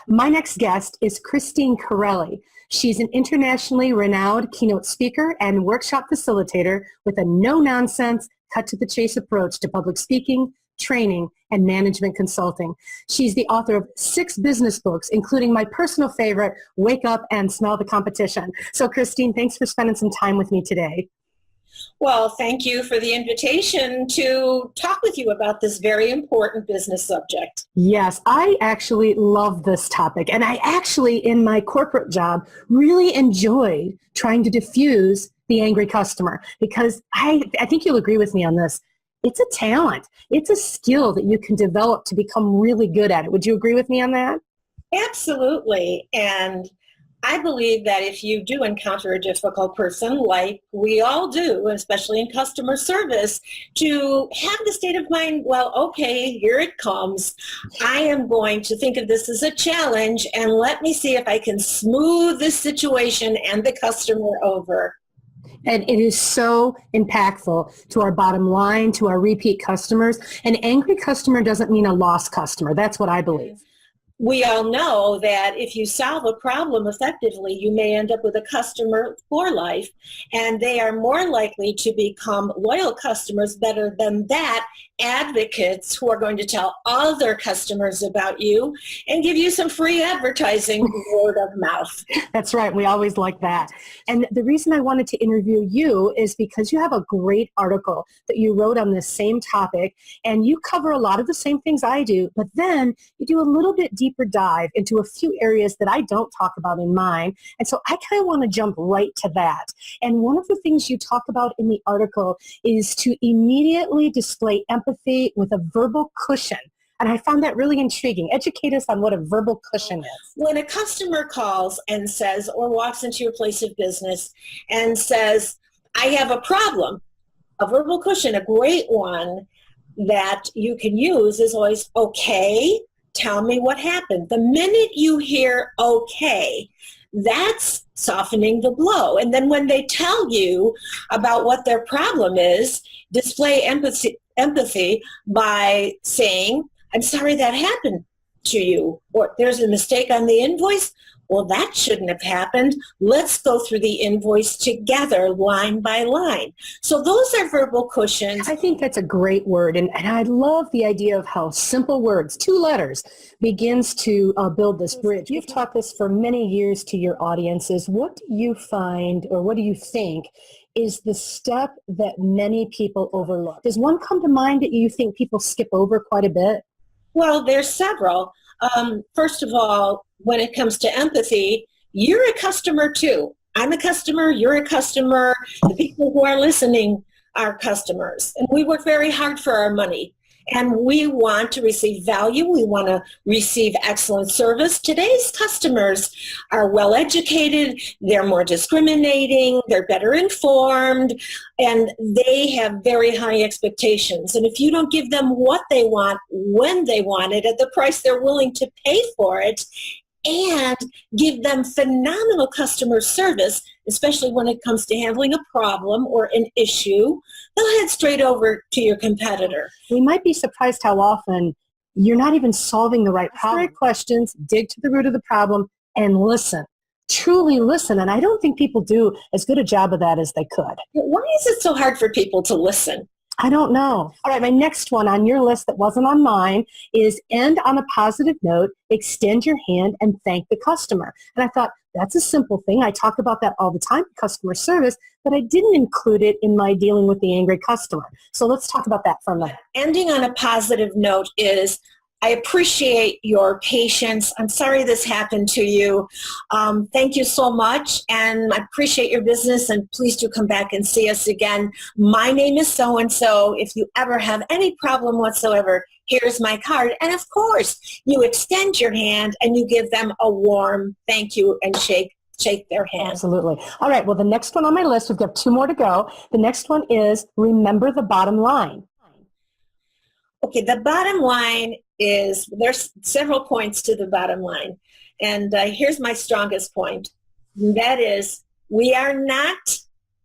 My next guest is Christine Corelli. She's an internationally renowned keynote speaker and workshop facilitator with a no-nonsense, cut-to-the-chase approach to public speaking, training, and management consulting. She's the author of 6 business books, including my personal favorite, Wake Up and Smell the Competition. So Christine, thanks for spending some time with me today. Well, thank you for the invitation to talk with you about this very important business subject. Yes, I actually love this topic. And I actually, in my corporate job, really enjoyed trying to diffuse the angry customer because I think you'll agree with me on this. It's a talent. It's a skill that you can develop to become really good at it. Would you agree with me on that? Absolutely. And I believe that if you do encounter a difficult person, like we all do, especially in customer service, to have the state of mind, well, okay, here it comes. I am going to think of this as a challenge, and let me see if I can smooth this situation and the customer over. And it is so impactful to our bottom line, to our repeat customers. An angry customer doesn't mean a lost customer. That's what I believe. We all know that if you solve a problem effectively, you may end up with a customer for life, and they are more likely to become loyal customers. Better than that, advocates who are going to tell other customers about you and give you some free advertising, word of mouth. That's right. We always like that. And the reason I wanted to interview you is because you have a great article that you wrote on this same topic, and you cover a lot of the same things I do, but then you do a little bit deeper dive into a few areas that I don't talk about in mine. And so I kind of want to jump right to that. And one of the things you talk about in the article is to immediately display empathy with a verbal cushion. And I found that really intriguing. Educate us on what a verbal cushion is. When a customer calls and says, or walks into your place of business and says, I have a problem, a verbal cushion, a great one that you can use is always, okay, tell me what happened. The minute you hear okay, that's softening the blow. And then when they tell you about what their problem is, display empathy by saying, I'm sorry that happened to you, or there's a mistake on the invoice. Well, that shouldn't have happened. Let's go through the invoice together, line by line. So those are verbal cushions. I think that's a great word. And I love the idea of how simple words, 2 letters, begins to build this bridge. You've taught this for many years to your audiences. What do you find, or what do you think is the step that many people overlook? Does one come to mind that you think people skip over quite a bit? Well, there's several. First of all, when it comes to empathy, you're a customer too. I'm a customer, you're a customer, the people who are listening are customers. And we work very hard for our money. And we want to receive value. We want to receive excellent service. Today's customers are well educated. They're more discriminating. They're better informed. And they have very high expectations. And if you don't give them what they want, when they want it, at the price they're willing to pay for it, and give them phenomenal customer service, especially when it comes to handling a problem or an issue, they'll head straight over to your competitor. We might be surprised how often you're not even solving the right problem. Ask the right questions, dig to the root of the problem, and listen. Truly listen. And I don't think people do as good a job of that as they could. Why is it so hard for people to listen? I don't know. All right, my next one on your list that wasn't on mine is end on a positive note, extend your hand, and thank the customer. And I thought, that's a simple thing. I talk about that all the time, customer service, but I didn't include it in my dealing with the angry customer. So let's talk about that for a minute. Ending on a positive note is, I appreciate your patience. I'm sorry this happened to you. Thank you so much, and I appreciate your business, and please do come back and see us again. My name is so-and-so. If you ever have any problem whatsoever, here's my card. And of course, you extend your hand and you give them a warm thank you and shake their hand. Absolutely. All right, well, the next one on my list, we've got 2 more to go. The next one is remember the bottom line. Okay, the bottom line is, there's several points to the bottom line. And here's my strongest point. That is, we are not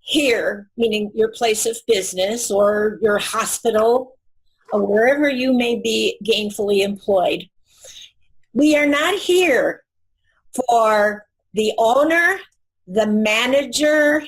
here, meaning your place of business or your hospital or wherever you may be gainfully employed. We are not here for the owner, the manager,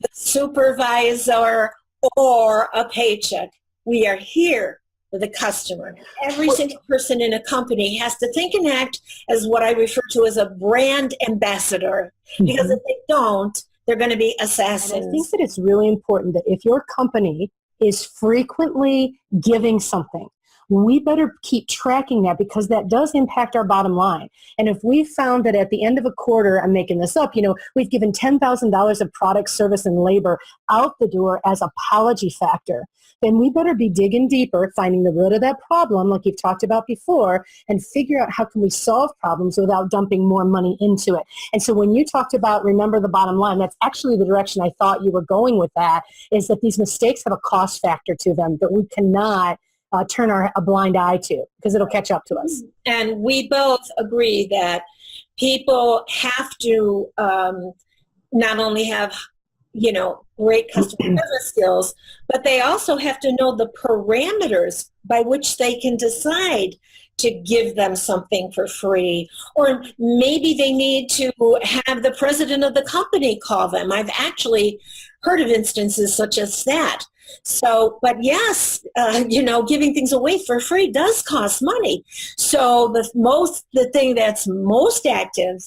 the supervisor, or a paycheck. We are here for the customer. Every single person in a company has to think and act as what I refer to as a brand ambassador, because if they don't, they're going to be assassins. And I think that it's really important that if your company is frequently giving something, we better keep tracking that, because that does impact our bottom line. And if we found that at the end of a quarter, I'm making this up, we've given $10,000 of product, service, and labor out the door as apology factor, then we better be digging deeper, finding the root of that problem, like you've talked about before, and figure out how can we solve problems without dumping more money into it. And so when you talked about remember the bottom line, that's actually the direction I thought you were going with that, is that these mistakes have a cost factor to them that we cannot turn a blind eye to, because it'll catch up to us. And we both agree that people have to not only have, great customer service skills, but they also have to know the parameters by which they can decide to give them something for free. Or maybe they need to have the president of the company call them. I've actually heard of instances such as that. So, but yes, giving things away for free does cost money. So the thing that's most active,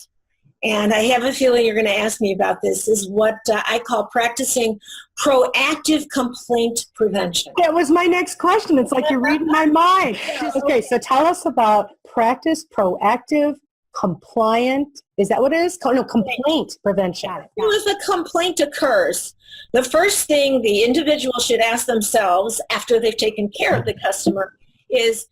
and I have a feeling you're going to ask me about this, is what I call practicing proactive complaint prevention. That was my next question. It's like you're reading my mind. Okay, so tell us about practice proactive compliant. Is that what it is? No, complaint prevention. If a complaint occurs, the first thing the individual should ask themselves after they've taken care of the customer is,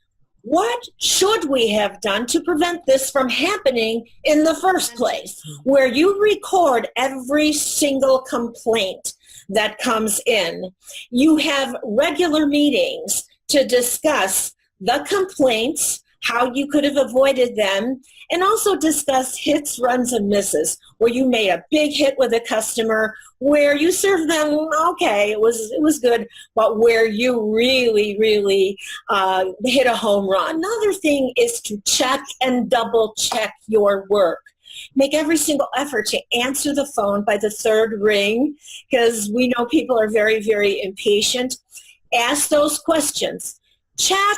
what should we have done to prevent this from happening in the first place? Where you record every single complaint that comes in. You have regular meetings to discuss the complaints, how you could have avoided them, and also discuss hits, runs, and misses, where you made a big hit with a customer, where you served them, okay, it was good, but where you really, really hit a home run. Another thing is to check and double check your work. Make every single effort to answer the phone by the third ring, because we know people are very, very impatient. Ask those questions. Check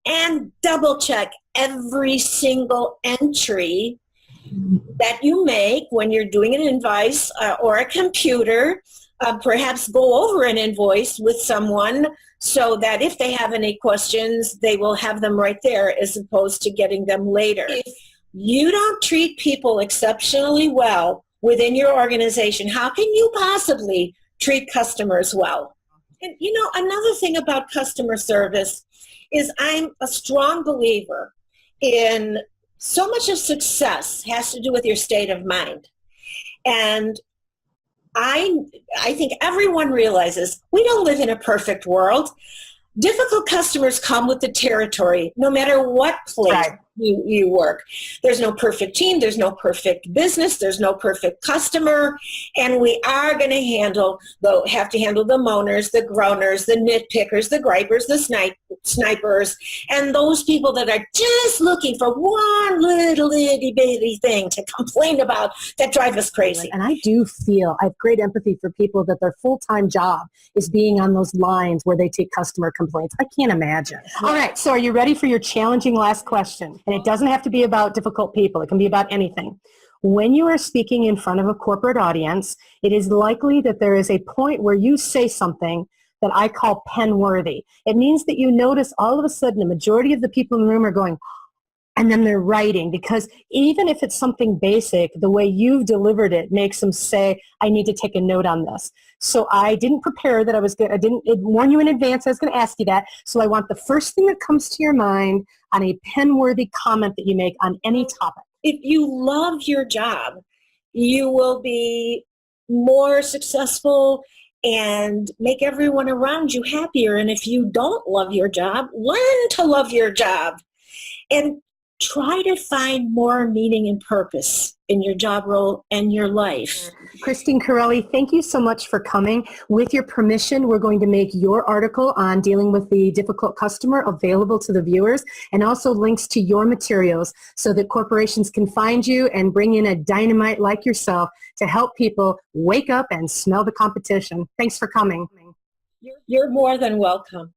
and double check every single entry that you make when you're doing an invoice or a computer. Perhaps go over an invoice with someone so that if they have any questions, they will have them right there as opposed to getting them later. If you don't treat people exceptionally well within your organization, how can you possibly treat customers well? And another thing about customer service is I'm a strong believer in so much of success has to do with your state of mind. And I think everyone realizes we don't live in a perfect world. Difficult customers come with the territory, no matter what place you work. There's no perfect team. There's no perfect business. There's no perfect customer. And we are going to have to handle the moaners, the groaners, the nitpickers, the gripers, the snipers, and those people that are just looking for one little itty bitty thing to complain about that drive us crazy. And I have great empathy for people that their full-time job is being on those lines where they take customer complaints. I can't imagine. All right, so are you ready for your challenging last question? And it doesn't have to be about difficult people. It can be about anything. When you are speaking in front of a corporate audience, it is likely that there is a point where you say something that I call pen-worthy. It means that you notice all of a sudden the majority of the people in the room are going, and then they're writing, because even if it's something basic, the way you've delivered it makes them say, I need to take a note on this. So I didn't prepare that I didn't warn you in advance I was going to ask you that. So I want the first thing that comes to your mind on a pen-worthy comment that you make on any topic. If you love your job, you will be more successful and make everyone around you happier. And if you don't love your job, learn to love your job and try to find more meaning and purpose in your job role and your life. Christine Corelli, thank you so much for coming. With your permission, we're going to make your article on dealing with the difficult customer available to the viewers, and also links to your materials so that corporations can find you and bring in a dynamite like yourself to help people wake up and smell the competition. Thanks for coming. You're more than welcome.